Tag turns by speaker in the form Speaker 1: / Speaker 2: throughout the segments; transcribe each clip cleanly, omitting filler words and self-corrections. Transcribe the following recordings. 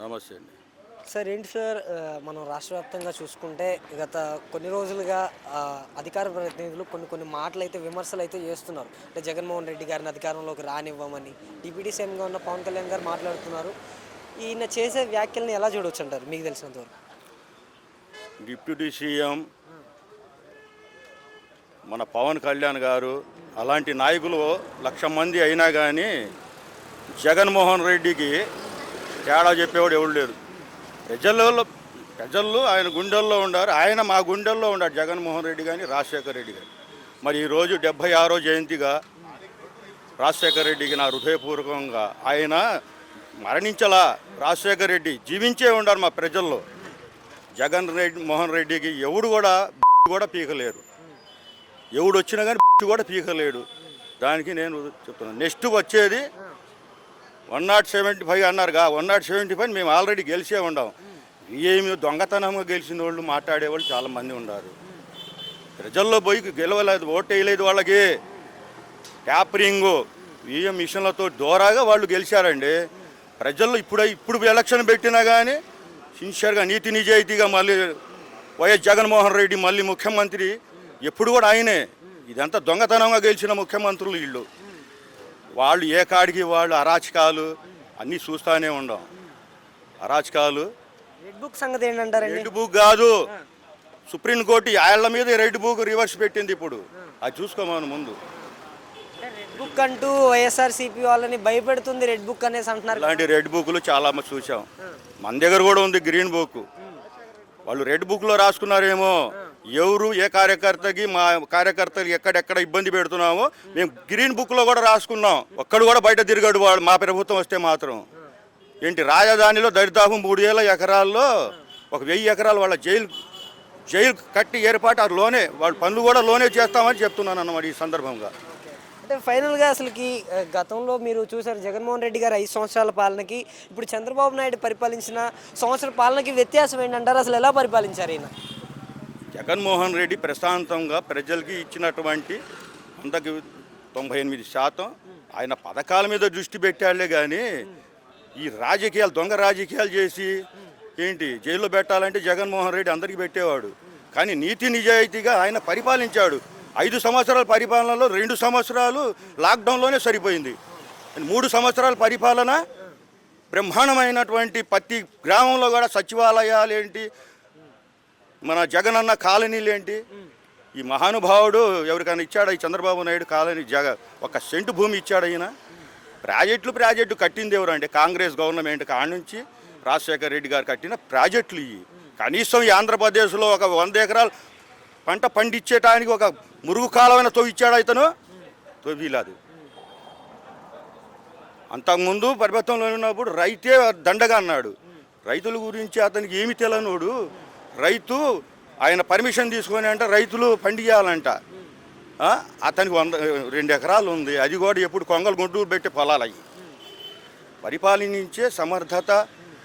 Speaker 1: నమస్తే అండి.
Speaker 2: సార్ ఏంటి సార్ మనం రాష్ట్ర వ్యాప్తంగా చూసుకుంటే గత కొన్ని రోజులుగా అధికార ప్రతినిధులు కొన్ని మాటలు అయితే విమర్శలు అయితే చేస్తున్నారు. అంటే జగన్మోహన్ రెడ్డి గారిని అధికారంలోకి రానివ్వమని డిప్యూటీ సీఎంగా ఉన్న పవన్ కళ్యాణ్ గారు మాట్లాడుతున్నారు. ఈయన చేసే వ్యాఖ్యల్ని ఎలా చూడవచ్చు అంటారు మీకు తెలిసినంతవరకు?
Speaker 1: డిప్యూటీ సీఎం మన పవన్ కళ్యాణ్ గారు అలాంటి నాయకులు 1,00,000 మంది అయినా కానీ జగన్మోహన్ రెడ్డికి తేడా చెప్పేవాడు ఎవడు లేరు. ప్రజల్లో ఆయన గుండెల్లో ఉండారు. ఆయన మా గుండెల్లో ఉన్నాడు జగన్మోహన్ రెడ్డి కానీ రాజశేఖర రెడ్డి గారు. మరి ఈరోజు 76వ జయంతిగా రాజశేఖర రెడ్డికి నా హృదయపూర్వకంగా ఆయన మరణించలా, రాజశేఖర రెడ్డి జీవించే ఉన్నారు మా ప్రజల్లో. మోహన్ రెడ్డికి ఎవడు కూడా పీకలేరు. ఎవడు వచ్చినా కానీ కూడా పీకలేడు. దానికి నేను చెప్తున్నాను. నెక్స్ట్ వచ్చేది 175 అన్నారుగా, 175 మేము ఆల్రెడీ గెలిచే ఉన్నాం. ఏమి దొంగతనంగా గెలిచిన వాళ్ళు మాట్లాడేవాళ్ళు చాలామంది ఉన్నారు. ప్రజల్లో పోయి గెలవలేదు, ఓటు వేయలేదు. వాళ్ళకి ట్యాపరింగు ఈఎం మిషన్లతో దూరాగా వాళ్ళు గెలిచారండి. ప్రజల్లో ఇప్పుడు ఎలక్షన్ పెట్టినా కానీ సిన్సియర్గా నీతి నిజాయితీగా మళ్ళీ వైఎస్ జగన్మోహన్ రెడ్డి మళ్ళీ ముఖ్యమంత్రి ఎప్పుడు కూడా ఆయనే. ఇదంతా దొంగతనంగా గెలిచిన ముఖ్యమంత్రులు వీళ్ళు. వాళ్ళు ఏ కాడికి వాళ్ళు అరాచకాలు అన్నీ చూస్తూనే ఉండం. అరాచకాలు.
Speaker 2: రెడ్ బుక్ సంగతి ఏంటంటారండి?
Speaker 1: రెడ్ బుక్ కాదు, సుప్రీంకోర్టు వాళ్ళ మీద రెడ్ బుక్ రివర్స్ పెట్టింది. ఇప్పుడు అది చూసుకోమని ముందు
Speaker 2: రెడ్ బుక్ అంటూ వైఎస్ఆర్సీపీ వాళ్ళని భయపెడుతుంది రెడ్ బుక్ అనేసి అంటున్నారు.
Speaker 1: ఇలాంటి రెడ్ బుక్లు చాలా చూసాం. మన దగ్గర కూడా ఉంది గ్రీన్ బుక్. వాళ్ళు రెడ్ బుక్లో రాసుకున్నారేమో. ఎవరు ఏ కార్యకర్తకి మా కార్యకర్తలు ఎక్కడెక్కడ ఇబ్బంది పెడుతున్నామో మేము గ్రీన్ బుక్లో కూడా రాసుకున్నాం. ఒక్కడు కూడా బయట తిరిగాడు వాడు మా ప్రభుత్వం వస్తే మాత్రం. ఏంటి రాజధానిలో దరిదాపు 3,000 ఎకరాల్లో 1,000 ఎకరాలు వాళ్ళ జైలు కట్టి ఏర్పాటు లోనే వాళ్ళ పనులు కూడా లోనే చేస్తామని చెప్తున్నాను అన్నమాట ఈ సందర్భంగా.
Speaker 2: అంటే ఫైనల్గా అసలుకి గతంలో మీరు చూసారు జగన్మోహన్ రెడ్డి గారు 5 సంవత్సరాల పాలనకి ఇప్పుడు చంద్రబాబు నాయుడు పరిపాలించిన సంవత్సరాల పాలనకి వ్యత్యాసం ఏంటంటారు? అసలు ఎలా పరిపాలించారు ఈయన?
Speaker 1: జగన్మోహన్ రెడ్డి ప్రశాంతంగా ప్రజలకి ఇచ్చినటువంటి 98% ఆయన పథకాల మీద దృష్టి పెట్టాళ్లే కానీ ఈ రాజకీయాలు దొంగ రాజకీయాలు చేసి ఏంటి జైల్లో పెట్టాలంటే జగన్మోహన్ రెడ్డి అందరికీ పెట్టేవాడు. కానీ నీతి నిజాయితీగా ఆయన పరిపాలించాడు. 5 సంవత్సరాల పరిపాలనలో 2 సంవత్సరాలు లాక్డౌన్లోనే సరిపోయింది. 3 సంవత్సరాల పరిపాలన బ్రహ్మాండమైనటువంటి ప్రతి గ్రామంలో కూడా సచివాలయాలు ఏంటి, మన జగనన్న కాలనీలు ఏంటి. ఈ మహానుభావుడు ఎవరికైనా ఇచ్చాడు ఈ చంద్రబాబు నాయుడు కాలనీ 1 సెంటు భూమి ఇచ్చాడు ఆయన. ప్రాజెక్టు కట్టింది ఎవరు అంటే కాంగ్రెస్ గవర్నమెంట్ కాడ నుంచి రాజశేఖర రెడ్డి గారు కట్టిన ప్రాజెక్టులు ఇవి. కనీసం ఈ ఆంధ్రప్రదేశ్లో ఒక 100 ఎకరాలు పంట పండించేటానికి ఒక మురుగు కాలమైన తవ్విచ్చాడు ఇతను. తవ్విలాదు. అంతకుముందు ప్రభుత్వంలో ఉన్నప్పుడు రైతే దండగా అన్నాడు. రైతుల గురించి అతనికి ఏమి తెలియనోడు. రైతు ఆయన పర్మిషన్ తీసుకొని అంటే రైతులు పండియాలంట. అతనికి 2 ఎకరాలు ఉంది. అది కూడా ఎప్పుడు కొంగలు గుంటూరు పెట్టే పొలాలు అయ్యి. పరిపాలించే సమర్థత,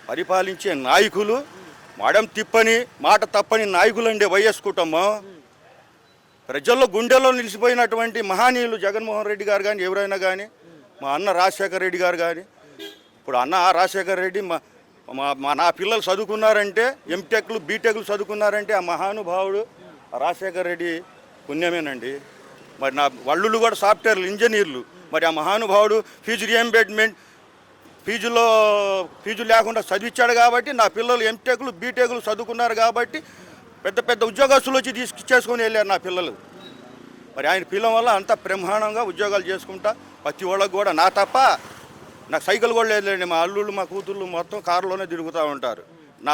Speaker 1: పరిపాలించే నాయకులు, మడం తిప్పని మాట తప్పని నాయకులు అండి వైఎస్ కుటుంబం. ప్రజల్లో గుండెల్లో నిలిచిపోయినటువంటి మహానీయులు జగన్మోహన్ రెడ్డి గారు కానీ ఎవరైనా కానీ, మా అన్న రాజశేఖర రెడ్డి గారు కానీ. ఇప్పుడు అన్న రాజశేఖర రెడ్డి నా పిల్లలు చదువుకున్నారంటే ఎంటెక్లు బీటెక్లు చదువుకున్నారంటే ఆ మహానుభావుడు రాజశేఖర రెడ్డి పుణ్యమేనండి. మరి నా వల్లుళ్ళు కూడా సాఫ్ట్వేర్ ఇంజనీర్లు. మరి ఆ మహానుభావుడు ఫీజు రియంబర్స్మెంట్ ఫీజు లేకుండా చదివించాడు కాబట్టి నా పిల్లలు ఎంటెక్లు బీటెక్లు చదువుకున్నారు కాబట్టి పెద్ద పెద్ద ఉద్యోగస్తులు వచ్చి తీసుకొని వెళ్ళారు నా పిల్లలు. మరి ఆయన పిల్లల వల్ల అంత బ్రహ్మాండంగా ఉద్యోగాలు చేసుకుంటా ప్రతి వాళ్ళకు కూడా నా తప్ప నాకు సైకిల్ కూడా లేదులేండి. మా అల్లుళ్ళు మా కూతుళ్ళు మొత్తం కారులోనే తిరుగుతూ ఉంటారు. నా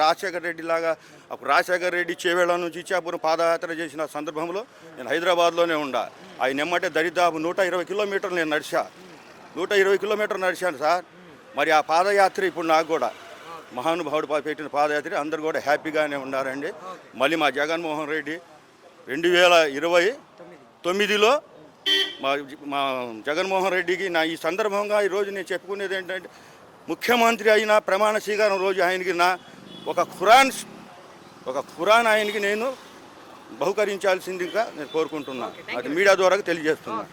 Speaker 1: రాజశేఖర రెడ్డి లాగా అప్పుడు రాజశేఖర రెడ్డి చేవేళ నుంచి ఇచ్చాపురం పాదయాత్ర చేసిన సందర్భంలో నేను హైదరాబాద్లోనే ఉండా. ఆయన ఎమ్మటే దరిదాపు 120 కిలోమీటర్లు నేను నడిచా. 120 కిలోమీటర్లు నడిచాను సార్. మరి ఆ పాదయాత్ర ఇప్పుడు నాకు కూడా మహానుభావుడు పెట్టిన పాదయాత్ర అందరూ కూడా హ్యాపీగానే ఉన్నారండి. మళ్ళీ మా జగన్మోహన్ రెడ్డి 2029లో మా జగన్మోహన్ రెడ్డికి నా ఈ సందర్భంగా ఈరోజు నేను చెప్పుకునేది ఏంటంటే ముఖ్యమంత్రి అయిన ప్రమాణ స్వీకారం రోజు ఆయనకి ఒక ఖురాన్ ఆయనకి నేను బహుకరించాల్సిందిగా నేను కోరుకుంటున్నాను. అది మీడియా ద్వారా తెలియజేస్తున్నాను.